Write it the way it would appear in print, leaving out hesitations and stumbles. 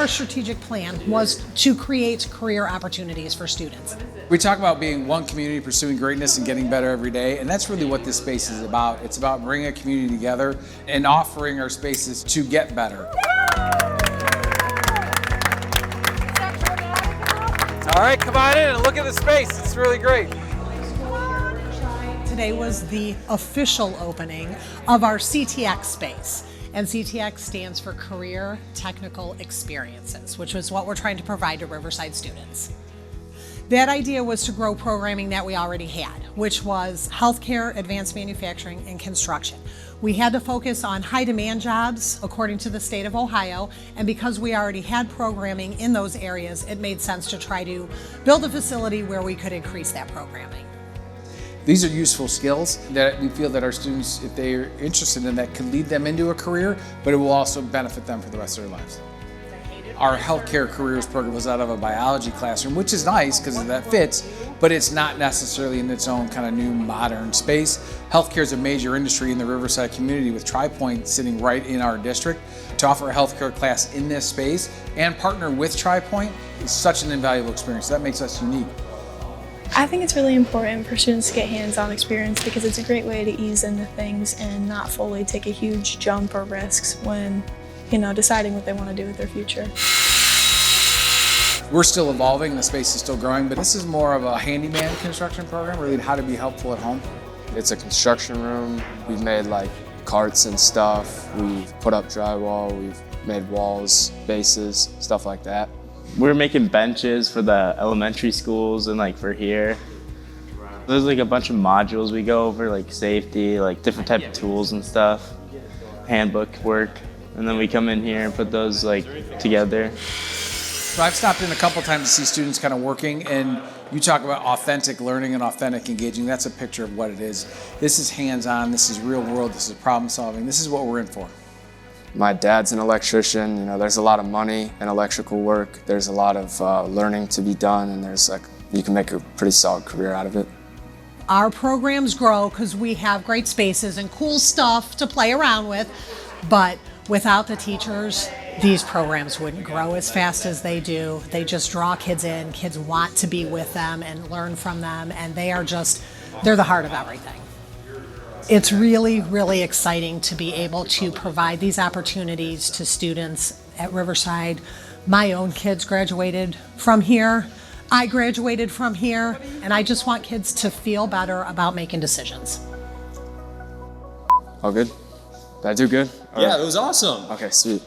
our strategic plan was to create career opportunities for students. We talk about being one community pursuing greatness and getting better every day, and that's really what this space is about. It's about bringing a community together and offering our spaces to get better. All right, come on in and look at the space. It's really great. Today was the official opening of our CTX space. And CTX stands for Career Technical Experiences, which is what we're trying to provide to Riverside students. That idea was to grow programming that we already had, which was healthcare, advanced manufacturing, and construction. We had to focus on high demand jobs according to the state of Ohio, and because we already had programming in those areas, it made sense to try to build a facility where we could increase that programming. These are useful skills that we feel that our students, if they're interested in that, can lead them into a career, but it will also benefit them for the rest of their lives. Our healthcare careers program was out of a biology classroom, which is nice because that fits, but it's not necessarily in its own kind of new modern space. Healthcare is a major industry in the Riverside community, with TriPoint sitting right in our district. To offer a healthcare class in this space and partner with TriPoint is such an invaluable experience. That makes us unique. I think it's really important for students to get hands-on experience because it's a great way to ease into things and not fully take a huge jump or risks when, deciding what they want to do with their future. We're still evolving, the space is still growing, but this is more of a handyman construction program, really how to be helpful at home. It's a construction room. We've made like carts and stuff. We've put up drywall, we've made walls, bases, stuff like that. We're making benches for the elementary schools and for here. There's a bunch of modules we go over, like safety, different type of tools and stuff, handbook work, and then we come in here and put those together. So I've stopped in a couple times to see students kind of working, and you talk about authentic learning and authentic engaging. That's a picture of what it is. This is hands-on, this is real world, this is problem solving, this is what we're in for. My dad's an electrician. There's a lot of money in electrical work. There's a lot of learning to be done, and you can make a pretty solid career out of it. Our programs grow because we have great spaces and cool stuff to play around with, but without the teachers, these programs wouldn't grow as fast as they do. They just draw kids in. Kids want to be with them and learn from them, and they're the heart of everything. It's really, really exciting to be able to provide these opportunities to students at Riverside. My own kids graduated from here. I graduated from here, and I just want kids to feel better about making decisions. All good? Did I do good? Yeah, it was awesome. Okay, sweet.